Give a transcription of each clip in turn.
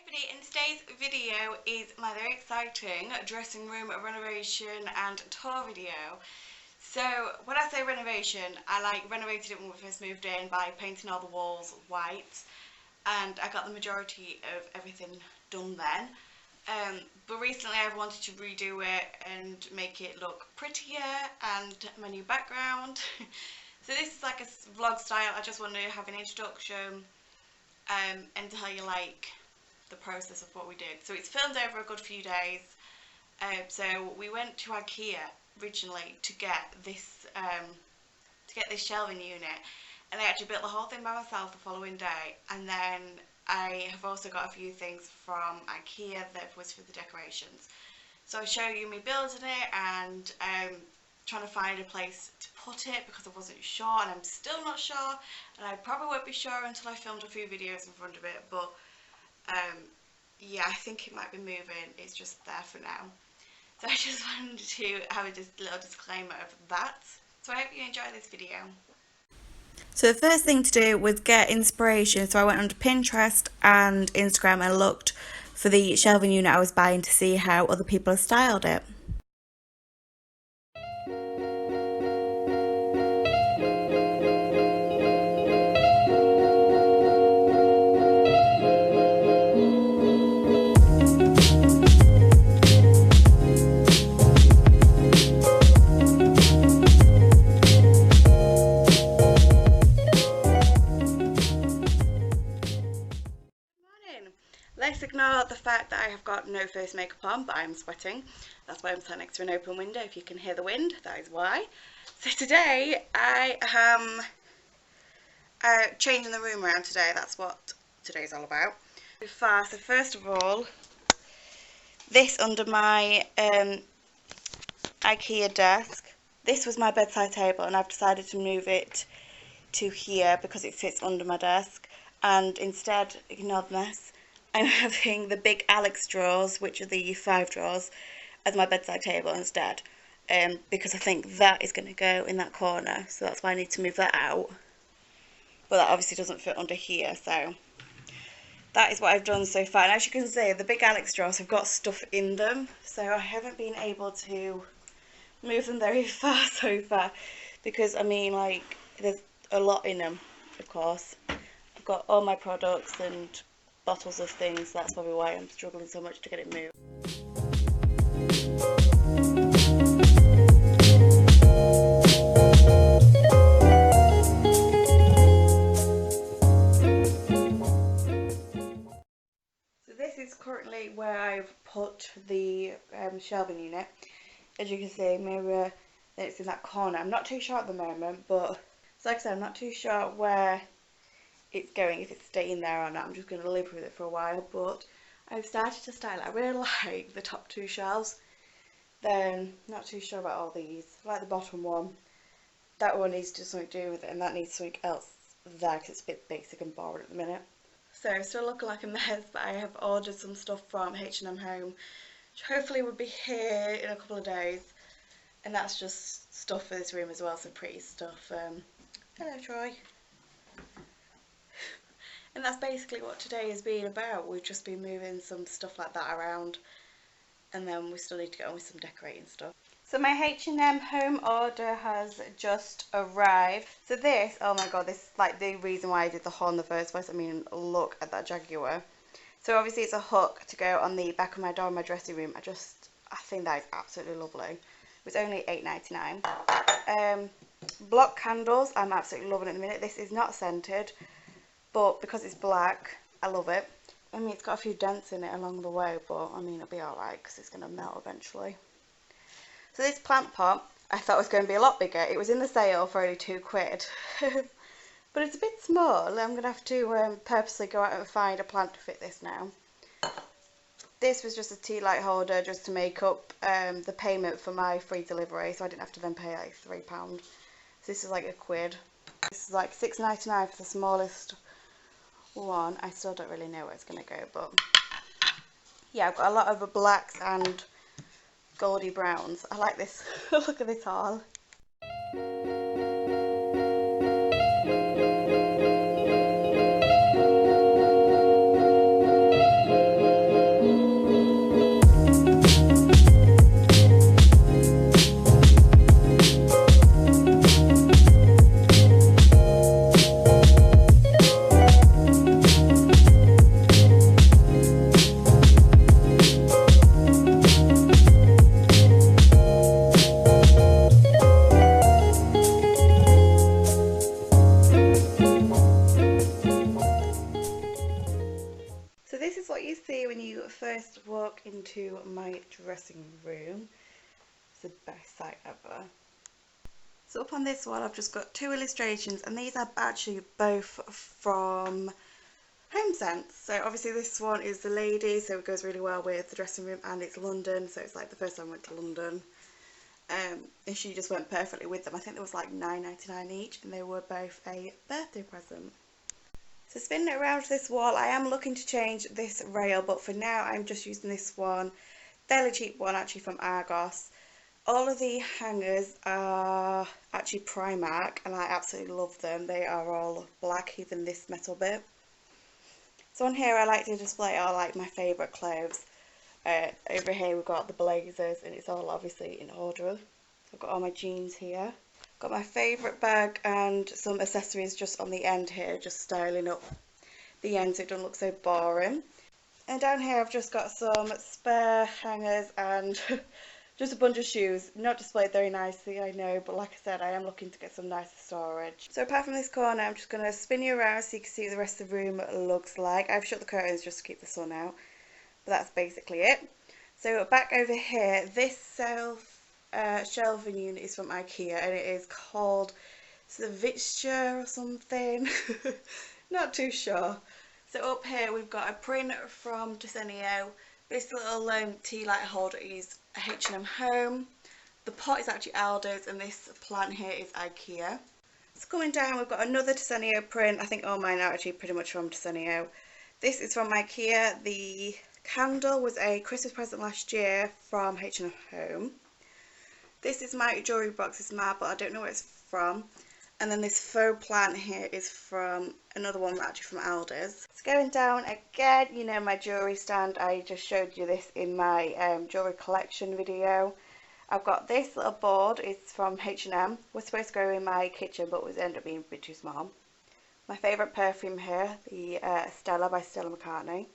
everybody, in today's video is my very exciting dressing room renovation and tour video. So when I say renovation, I renovated it when we first moved in by painting all the walls white, and I got the majority of everything done then. But recently I've wanted to redo it and make it look prettier, and my new background. So this is like a vlog style. I just want to have an introduction and tell you like the process of what we did. So it's filmed over a good few days. So we went to IKEA originally to get this shelving unit, and I actually built the whole thing by myself the following day. And then I have also got a few things from IKEA that was for the decorations. So I'll show you me building it and trying to find a place to put it because I wasn't sure, and I'm still not sure, and I probably won't be sure until I filmed a few videos in front of it. But yeah, I think it might be moving. It's just there for now. So I just wanted to have a little disclaimer of that. So I hope you enjoy this video. So the first thing to do was get inspiration. So I went onto Pinterest and Instagram and looked for the shelving unit I was buying to see how other people have styled it. Let's ignore the fact that I have got no face makeup on, but I'm sweating. That's why I'm sat next to an open window. If you can hear the wind, that is why. So today I am changing the room around today. That's what today's all about. So first of all, this under my IKEA desk. This was my bedside table, and I've decided to move it to here because it fits under my desk. And instead, ignore the mess, I'm having the big Alex drawers, which are the 5 drawers, as my bedside table instead, because I think that is going to go in that corner, so that's why I need to move that out. But that obviously doesn't fit under here, so that is what I've done so far. And as you can see, the big Alex drawers have got stuff in them, so I haven't been able to move them very far so far, because I mean, like, there's a lot in them, of course. I've got all my products and bottles of things. That's probably why I'm struggling so much to get it moved. So this is currently where I've put the shelving unit. As you can see, maybe it's in that corner. I'm not too sure at the moment, but so like I said, I'm not too sure where it's going, if it's staying there or not. I'm just going to live with it for a while, but I've started to style it. I really like the top 2 shelves. Then not too sure about all these. I like the bottom one. That one needs to do something to do with it, and that needs something else there because it's a bit basic and boring at the minute. So still looking like a mess, but I have ordered some stuff from H&M Home, which hopefully will be here in a couple of days. And that's just stuff for this room as well, some pretty stuff. Hello Troy. And that's basically what today has been about. We've just been moving some stuff like that around, and then we still need to get on with some decorating stuff. So my H&M Home order has just arrived. So this, oh my god, this is like the reason why I did the haul in the first place. I mean, look at that Jaguar. So obviously it's a hook to go on the back of my door in my dressing room. I think that is absolutely lovely. It was only £8.99. Block candles, I'm absolutely loving it at the minute. This is not scented, but because it's black, I love it. I mean, it's got a few dents in it along the way, but I mean, it'll be alright because it's going to melt eventually. So this plant pot, I thought was going to be a lot bigger. It was in the sale for only £2. But it's a bit small. I'm going to have to purposely go out and find a plant to fit this now. This was just a tea light holder just to make up the payment for my free delivery, so I didn't have to then pay like £3. So this is like £1. This is like £6.99 for the smallest one. I still don't really know where it's going to go, but yeah, I've got a lot of blacks and goldy browns. I like this. Look at this haul. So this is what you see when you first walk into my dressing room. It's the best sight ever. So up on this wall I've just got two illustrations, and these are actually both from HomeSense. So obviously this one is the lady, so it goes really well with the dressing room, and it's London, so it's like the first time I went to London. And she just went perfectly with them. I think there was like £9.99 each, and they were both a birthday present. So spinning it around this wall, I am looking to change this rail, but for now I'm just using this one, fairly cheap one actually from Argos. All of the hangers are actually Primark, and I absolutely love them. They are all black, even this metal bit. So on here I like to display all like my favourite clothes. Over here we've got the blazers, and it's all obviously in order. I've got all my jeans here. Got my favourite bag and some accessories just on the end here, just styling up the end so it doesn't look so boring. And down here I've just got some spare hangers and just a bunch of shoes. Not displayed very nicely, I know, but like I said, I am looking to get some nicer storage. So apart from this corner, I'm just going to spin you around so you can see what the rest of the room looks like. I've shut the curtains just to keep the sun out, but that's basically it. So back over here, this shelving unit is from IKEA, and it is called the Vixture or something. Not too sure. So up here we've got a print from Desenio. This little tea light holder is H&M Home. The pot is actually Aldo's, and this plant here is IKEA. So coming down we've got another Desenio print. I think all mine are actually pretty much from Desenio. This is from IKEA. The candle was a Christmas present last year from H&M Home. This is my jewellery box, it's marble, I don't know where it's from. And then this faux plant here is from another one actually from Aldi's. So going down again, you know my jewellery stand, I just showed you this in my jewellery collection video. I've got this little board, it's from H&M. Was supposed to go in my kitchen but was ended up being a bit too small. My favourite perfume here, the Stila by Stella McCartney.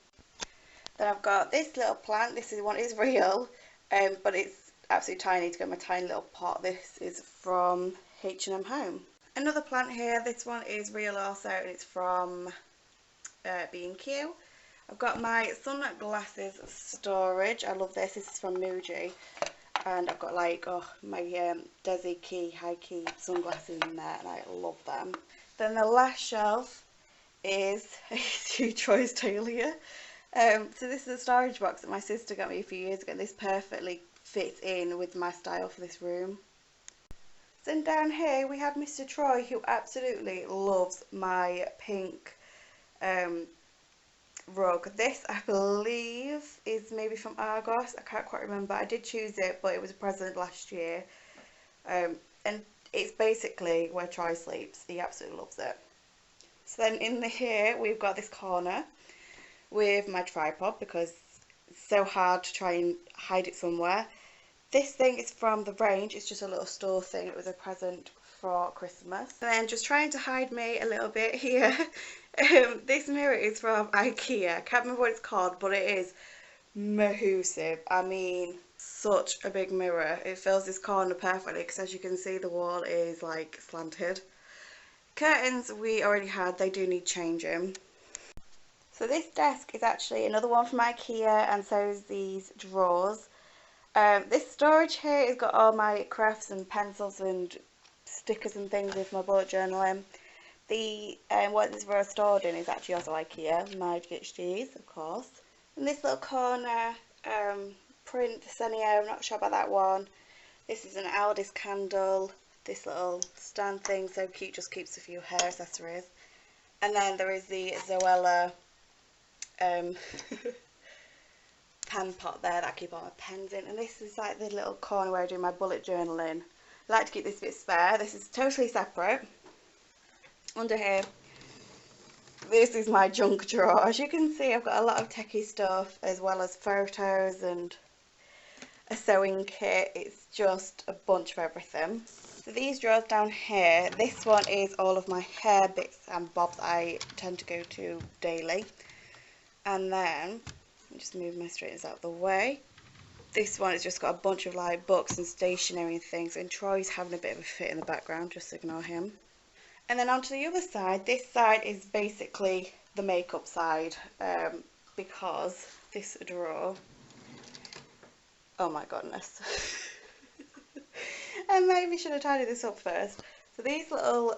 Then I've got this little plant, this one is real, but it's absolutely tiny to go in my tiny little pot. This is from H&M Home. Another plant here, this one is real also, and it's from B&Q. I've got my sunglasses storage, I love this, this is from Muji. And I've got like my Desi Key, high key sunglasses in there, and I love them. Then the last shelf is a huge choice tailor. So this is a storage box that my sister got me a few years ago, and this perfectly fits in with my style for this room. Then down here we have Mr. Troy, who absolutely loves my pink rug. This I believe is maybe from Argos, I can't quite remember. I did choose it, but it was a present last year. And it's basically where Troy sleeps. He absolutely loves it. So then in here we've got this corner with my tripod, because it's so hard to try and hide it somewhere. This thing is from the range, it's just a little store thing, it was a present for Christmas. And then just trying to hide me a little bit here, this mirror is from IKEA, I can't remember what it's called, but it is massive. I mean, such a big mirror. It fills this corner perfectly, because as you can see the wall is like slanted. Curtains we already had, they do need changing. So this desk is actually another one from IKEA, and so is these drawers. This storage here has got all my crafts and pencils and stickers and things with my bullet journaling. The what this row stored in is actually also IKEA, my GHDs of course. In this little corner, print Desenio, I'm not sure about that one. This is an Aldi's candle, this little stand thing, so cute, just keeps a few hair accessories. And then there is the Zoella pen pot there that I keep all my pens in, and this is like the little corner where I do my bullet journaling. I like to keep this bit spare. This is totally separate. Under here, this is my junk drawer. As you can see, I've got a lot of techie stuff as well as photos and a sewing kit. It's just a bunch of everything. So these drawers down here, this one is all of my hair bits and bobs I tend to go to daily. And then, just move my straightness out of the way. This one has just got a bunch of like books and stationery and things, and Troy's having a bit of a fit in the background, just ignore him. And then onto the other side, this side is basically the makeup side. because this drawer, oh my goodness. I maybe should have tidied this up first. So these little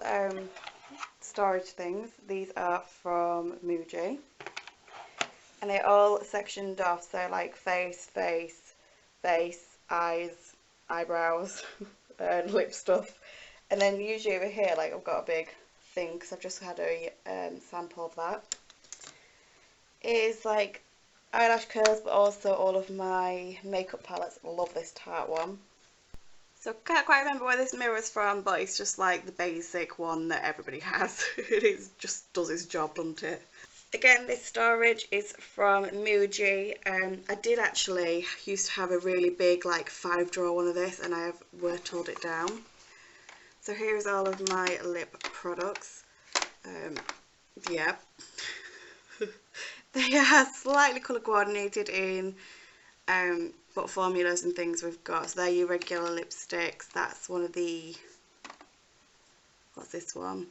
storage things, these are from Muji, and they're all sectioned off, so like face, eyes, eyebrows, and lip stuff. And then usually over here, like I've got a big thing because I've just had a sample of that. It is like eyelash curls, but also all of my makeup palettes. I love this Tarte one. So can't quite remember where this mirror is from, but it's just like the basic one that everybody has. It just does its job, doesn't it? Again, this storage is from Muji. I did actually used to have a really big like 5-drawer one of this, and I have whittled it down. So here's all of my lip products. Yeah. They are slightly colour coordinated in what formulas and things we've got. So they're your regular lipsticks. That's one of the, what's this one?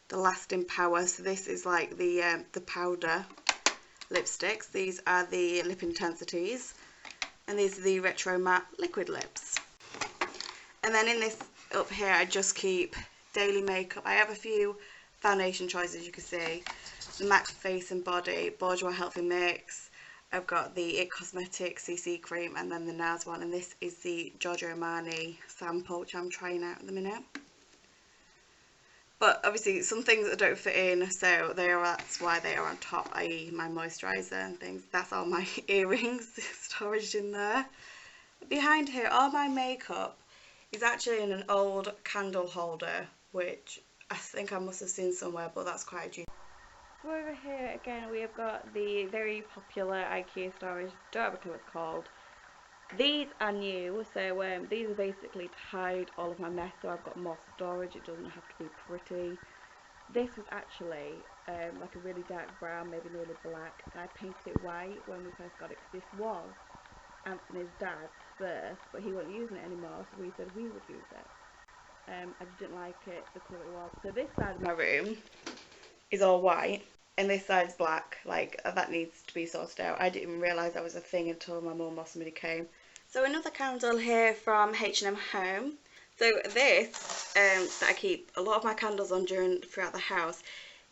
The Lasting Power. So this is like the powder lipsticks. These are the Lipintensities, and these are the Retro Matte Liquid Lips. And then in this up here, I just keep daily makeup. I have a few foundation choices, you can see. The MAC Face and Body Bourjois Healthy Mix. I've got the IT Cosmetics CC cream, and then the NARS one, and this is the Giorgio Armani sample, which I'm trying out at the minute. But obviously some things that don't fit in, so that's why they are on top, i.e. my moisturiser and things. That's all my earrings storage in there. Behind here, all my makeup is actually in an old candle holder, which I think I must have seen somewhere, but that's quite a genius. So over here again we have got the very popular IKEA storage, don't have a clue what it's called. These are new, so these are basically to hide all of my mess, so I've got more storage, it doesn't have to be pretty. This was actually like a really dark brown, maybe nearly black, and I painted it white when we first got it, because this was Anthony's dad's first, but he wasn't using it anymore, so we said we would use it. I just didn't like it, the colour it was. So this side of my room is all white, and this side's black. Like, that needs to be sorted out. I didn't even realise that was a thing until my mum or somebody came. So another candle here from H&M Home. So this, that I keep a lot of my candles on throughout the house,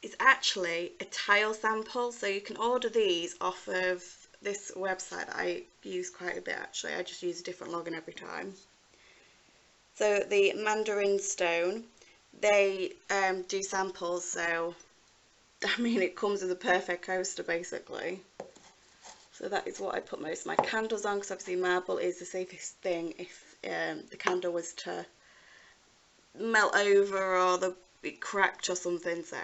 is actually a tile sample. So you can order these off of this website that I use quite a bit actually. I just use a different login every time. So the Mandarin Stone, they do samples, so I mean it comes as a perfect coaster basically. So that is what I put most of my candles on, because obviously marble is the safest thing if the candle was to melt over or it cracked or something. So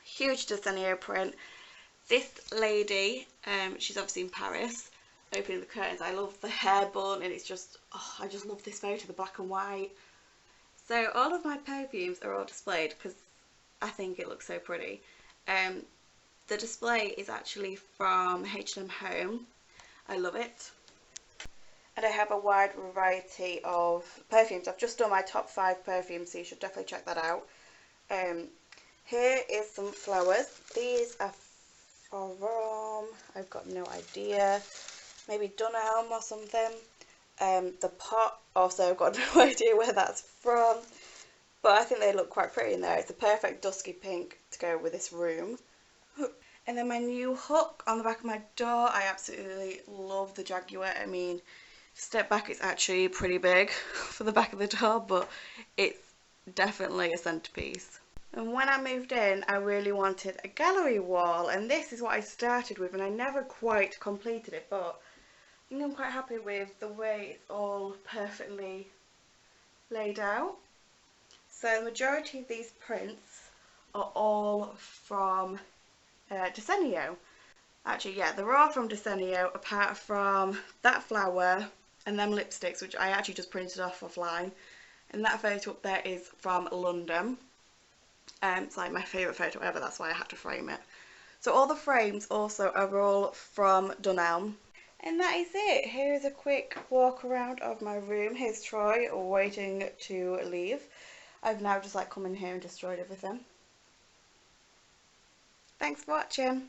huge Desenio print. This lady, she's obviously in Paris, opening the curtains. I love the hair bun, and it's just, oh, I just love this photo, the black and white. So all of my perfumes are all displayed because I think it looks so pretty. The display is actually from H&M Home. I love it. And I have a wide variety of perfumes. I've just done my top 5 perfumes, so you should definitely check that out. Here is some flowers. These are from, I've got no idea, maybe Dunelm or something. The pot, also I've got no idea where that's from, but I think they look quite pretty in there. It's a perfect dusky pink to go with this room. And then my new hook on the back of my door, I absolutely love the Jaguar. I mean, step back, it's actually pretty big for the back of the door, but it's definitely a centerpiece. And when I moved in, I really wanted a gallery wall, and this is what I started with, and I never quite completed it, but I think I'm quite happy with the way it's all perfectly laid out. So the majority of these prints are all from Desenio. Actually, yeah, they're all from Desenio, apart from that flower and them lipsticks, which I actually just printed off offline. And that photo up there is from London. It's like my favourite photo ever, that's why I had to frame it. So all the frames also are all from Dunelm. And that is it. Here's a quick walk around of my room. Here's Troy waiting to leave. I've now just like come in here and destroyed everything. Thanks for watching.